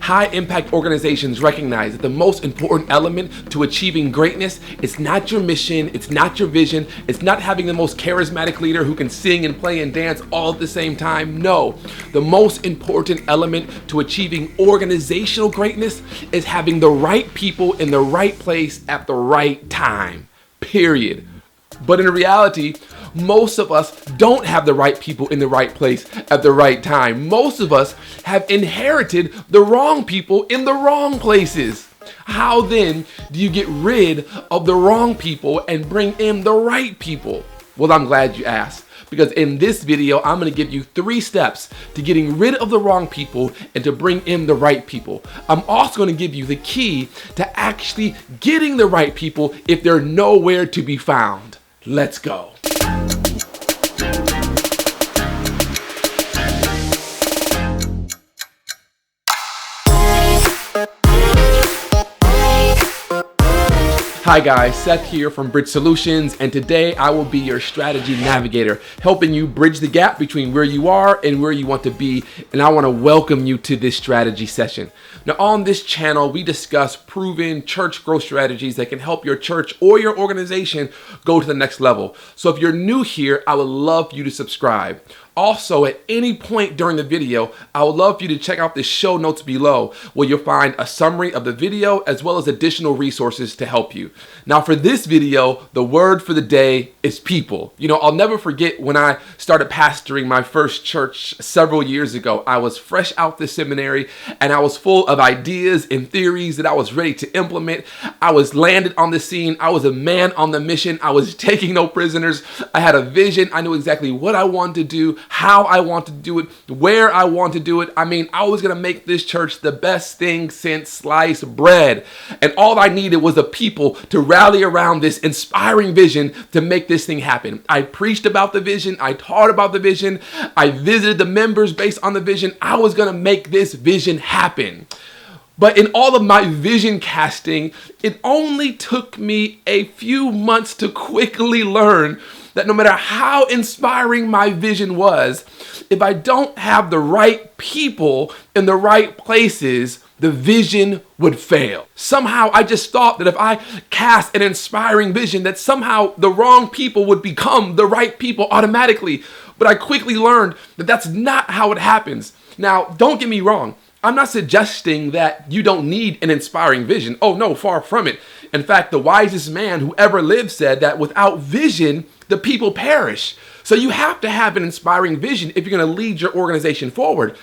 High impact organizations recognize that the most important element to achieving greatness is not your mission, it's not your vision, it's not having the most charismatic leader who can sing and play and dance all at the same time. No, the most important element to achieving organizational greatness is having the right people in the right place at the right time, period. But in reality, most of us don't have the right people in the right place at the right time. Most of us have inherited the wrong people in the wrong places. How then do you get rid of the wrong people and bring in the right people? Well, I'm glad you asked, because in this video, I'm going to give you 3 steps to getting rid of the wrong people and to bring in the right people. I'm also going to give you the key to actually getting the right people if they're nowhere to be found. Let's go. Hi guys, Seth here from Bridge Solutions, and today I will be your strategy navigator, helping you bridge the gap between where you are and where you want to be, and I want to welcome you to this strategy session. Now on this channel, we discuss proven church growth strategies that can help your church or your organization go to the next level. So if you're new here, I would love for you to subscribe. Also, at any point during the video, I would love for you to check out the show notes below, where you'll find a summary of the video as well as additional resources to help you. Now for this video, the word for the day is people. You know, I'll never forget when I started pastoring my first church several years ago. I was fresh out the seminary and I was full of ideas and theories that I was ready to implement. I was landed on the scene. I was a man on the mission. I was taking no prisoners. I had a vision. I knew exactly what I wanted to do, how I want to do it, where I want to do it. I mean, I was going to make this church the best thing since sliced bread. And all I needed was the people to rally around this inspiring vision to make this thing happen. I preached about the vision. I taught about the vision. I visited the members based on the vision. I was going to make this vision happen. But in all of my vision casting, it only took me a few months to quickly learn that no matter how inspiring my vision was, if I don't have the right people in the right places, the vision would fail. Somehow I just thought that if I cast an inspiring vision, that somehow the wrong people would become the right people automatically. But I quickly learned that that's not how it happens. Now, don't get me wrong. I'm not suggesting that you don't need an inspiring vision. Oh no, far from it. In fact, the wisest man who ever lived said that without vision, the people perish. So you have to have an inspiring vision if you're going to lead your organization forward.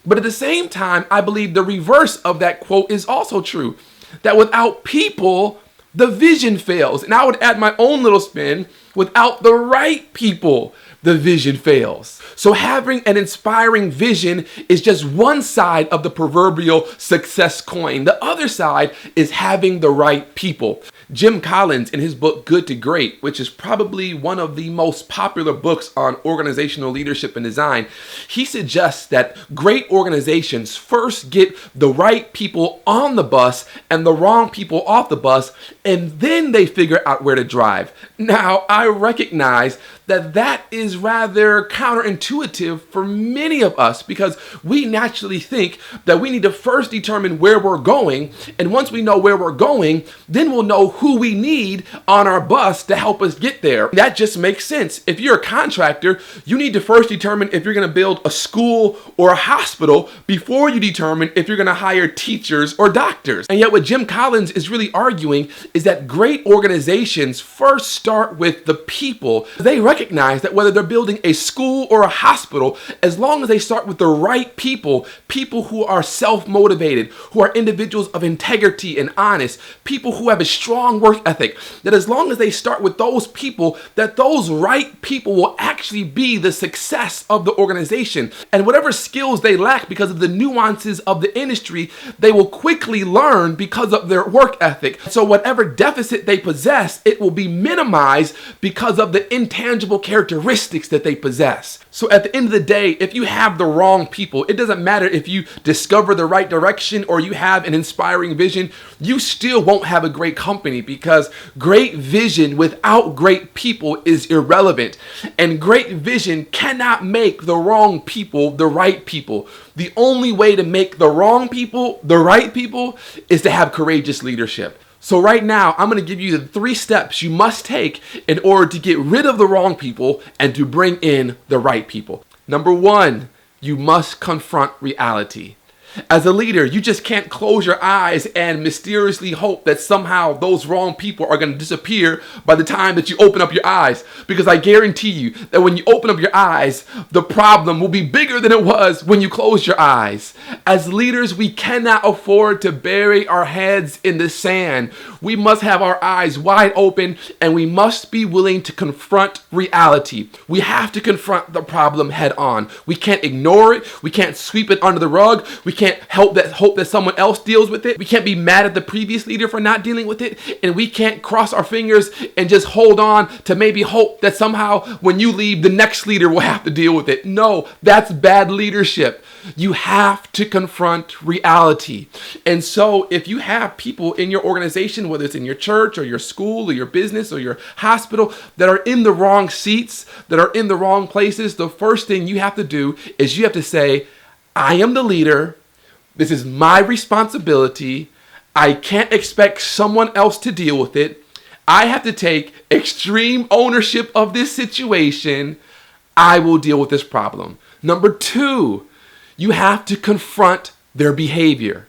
But at the same time, I believe the reverse of that quote is also true. That without people, the vision fails. And I would add my own little spin: without the right people, the vision fails. So having an inspiring vision is just one side of the proverbial success coin. The other side is having the right people. Jim Collins, in his book Good to Great, which is probably one of the most popular books on organizational leadership and design, he suggests that great organizations first get the right people on the bus and the wrong people off the bus, and then they figure out where to drive. Now, I recognize that is rather counterintuitive for many of us, because we naturally think that we need to first determine where we're going, and once we know where we're going, then we'll know who we need on our bus to help us get there. That just makes sense. If you're a contractor, you need to first determine if you're going to build a school or a hospital before you determine if you're going to hire teachers or doctors. And yet what Jim Collins is really arguing is that great organizations first start with the people. They recognize that whether they're building a school or a hospital, as long as they start with the right people, people who are self-motivated, who are individuals of integrity and honest, people who have a strong work ethic, that as long as they start with those people, that those right people will actually be the success of the organization. And whatever skills they lack because of the nuances of the industry, they will quickly learn because of their work ethic. So whatever deficit they possess, it will be minimized because of the intangible characteristics that they possess. So at the end of the day, if you have the wrong people, it doesn't matter if you discover the right direction or you have an inspiring vision, you still won't have a great company, because great vision without great people is irrelevant. And great vision cannot make the wrong people the right people. The only way to make the wrong people the right people is to have courageous leadership. So right now, I'm going to give you the 3 steps you must take in order to get rid of the wrong people and to bring in the right people. Number 1, you must confront reality. As a leader, you just can't close your eyes and mysteriously hope that somehow those wrong people are going to disappear by the time that you open up your eyes. Because I guarantee you that when you open up your eyes, the problem will be bigger than it was when you closed your eyes. As leaders, we cannot afford to bury our heads in the sand. We must have our eyes wide open, and we must be willing to confront reality. We have to confront the problem head on. We can't ignore it. We can't sweep it under the rug. We can't hope that someone else deals with it. We can't be mad at the previous leader for not dealing with it. And we can't cross our fingers and just hold on to maybe hope that somehow when you leave, the next leader will have to deal with it. No, that's bad leadership. You have to confront reality. And so if you have people in your organization, whether it's in your church or your school or your business or your hospital, that are in the wrong seats, that are in the wrong places, the first thing you have to do is you have to say, I am the leader. This is my responsibility. I can't expect someone else to deal with it. I have to take extreme ownership of this situation. I will deal with this problem. Number 2, you have to confront their behavior.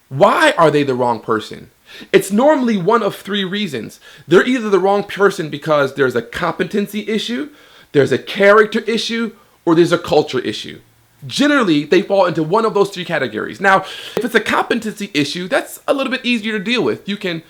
Why are they the wrong person? It's normally one of 3 reasons. They're either the wrong person because there's a competency issue, there's a character issue, or there's a culture issue. Generally, they fall into one of those 3 categories. Now, if it's a competency issue, that's a little bit easier to deal with. You can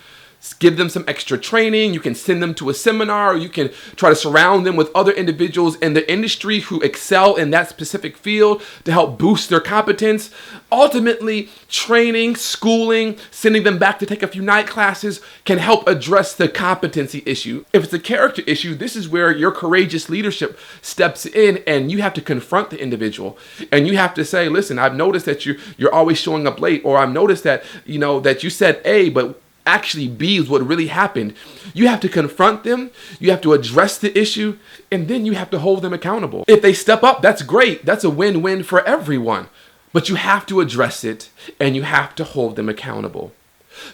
give them some extra training, you can send them to a seminar, or you can try to surround them with other individuals in the industry who excel in that specific field to help boost their competence. Ultimately, training, schooling, sending them back to take a few night classes can help address the competency issue. If it's a character issue, this is where your courageous leadership steps in, and you have to confront the individual. And you have to say, listen, I've noticed that you're always showing up late, or I've noticed that, that you said A, but actually B is what really happened. You have to confront them, you have to address the issue, and then you have to hold them accountable. If they step up, that's great. That's a win-win for everyone. But you have to address it, and you have to hold them accountable.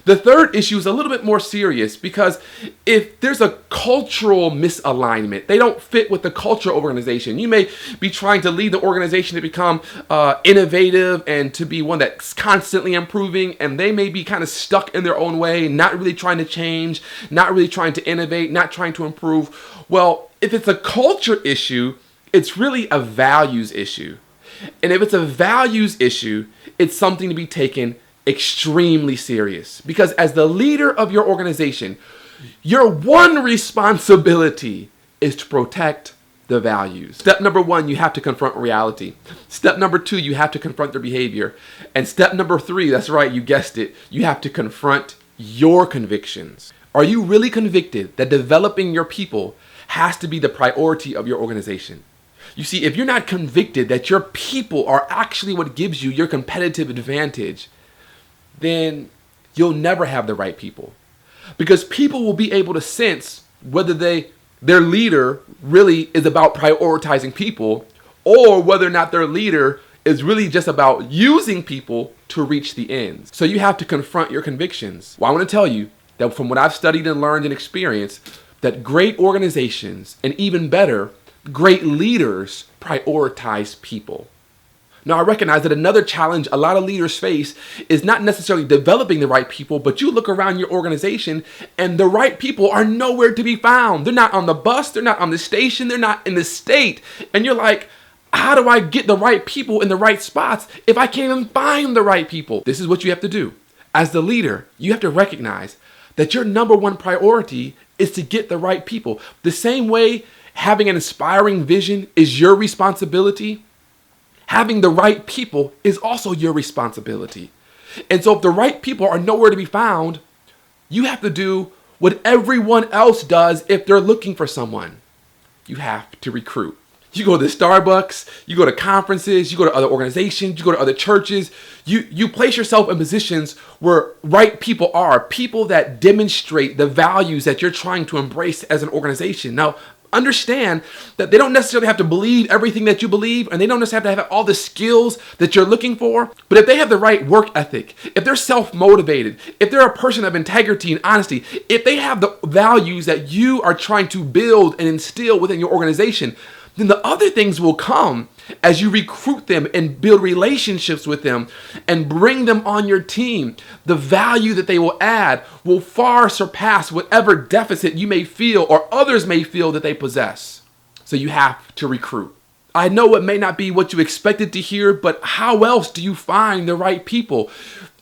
The third issue is a little bit more serious, because if there's a cultural misalignment, they don't fit with the culture organization. You may be trying to lead the organization to become innovative and to be one that's constantly improving, and they may be kind of stuck in their own way, not really trying to change, not really trying to innovate, not trying to improve. Well, if it's a culture issue, it's really a values issue. And if it's a values issue, it's something to be taken extremely serious, because as the leader of your organization, your one responsibility is to protect the values. Step number 1, you have to confront reality. Step number 2, you have to confront their behavior. And step number 3, that's right, you guessed it, you have to confront your convictions. Are you really convicted that developing your people has to be the priority of your organization? You see, if you're not convicted that your people are actually what gives you your competitive advantage, then you'll never have the right people. Because people will be able to sense whether their leader really is about prioritizing people, or whether or not their leader is really just about using people to reach the ends. So you have to confront your convictions. Well, I want to tell you that from what I've studied and learned and experienced, that great organizations, and even better, great leaders prioritize people. Now, I recognize that another challenge a lot of leaders face is not necessarily developing the right people, but you look around your organization and the right people are nowhere to be found. They're not on the bus, they're not on the station, they're not in the state. And you're like, how do I get the right people in the right spots if I can't even find the right people? This is what you have to do. As the leader, you have to recognize that your number 1 priority is to get the right people. The same way having an inspiring vision is your responsibility, having the right people is also your responsibility. And so if the right people are nowhere to be found, you have to do what everyone else does if they're looking for someone. You have to recruit. You go to Starbucks, you go to conferences, you go to other organizations, you go to other churches. You place yourself in positions where right people are, people that demonstrate the values that you're trying to embrace as an organization. Now, understand that they don't necessarily have to believe everything that you believe, and they don't necessarily have to have all the skills that you're looking for. But if they have the right work ethic, if they're self-motivated, if they're a person of integrity and honesty, if they have the values that you are trying to build and instill within your organization, then the other things will come as you recruit them and build relationships with them and bring them on your team. The value that they will add will far surpass whatever deficit you may feel or others may feel that they possess. So you have to recruit. I know it may not be what you expected to hear, but how else do you find the right people?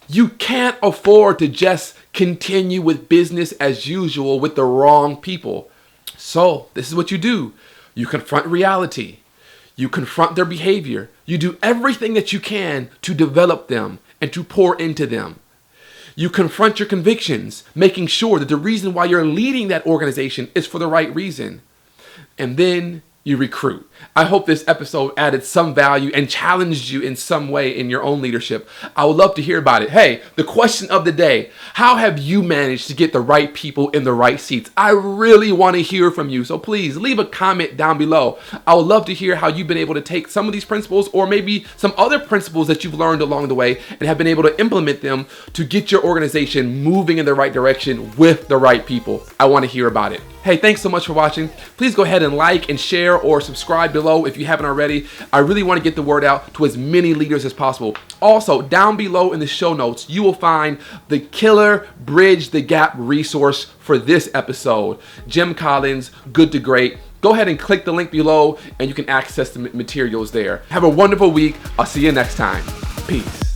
You can't afford to just continue with business as usual with the wrong people. So this is what you do. You confront reality. You confront their behavior. You do everything that you can to develop them and to pour into them. You confront your convictions, making sure that the reason why you're leading that organization is for the right reason. And then you recruit. I hope this episode added some value and challenged you in some way in your own leadership. I would love to hear about it. Hey, the question of the day: how have you managed to get the right people in the right seats? I really want to hear from you. So please leave a comment down below. I would love to hear how you've been able to take some of these principles or maybe some other principles that you've learned along the way and have been able to implement them to get your organization moving in the right direction with the right people. I want to hear about it. Hey, thanks so much for watching. Please go ahead and like and share or subscribe below if you haven't already. I really want to get the word out to as many leaders as possible. Also, down below in the show notes, you will find the killer Bridge the Gap resource for this episode. Jim Collins, Good to Great. Go ahead and click the link below and you can access the materials there. Have a wonderful week. I'll see you next time. Peace.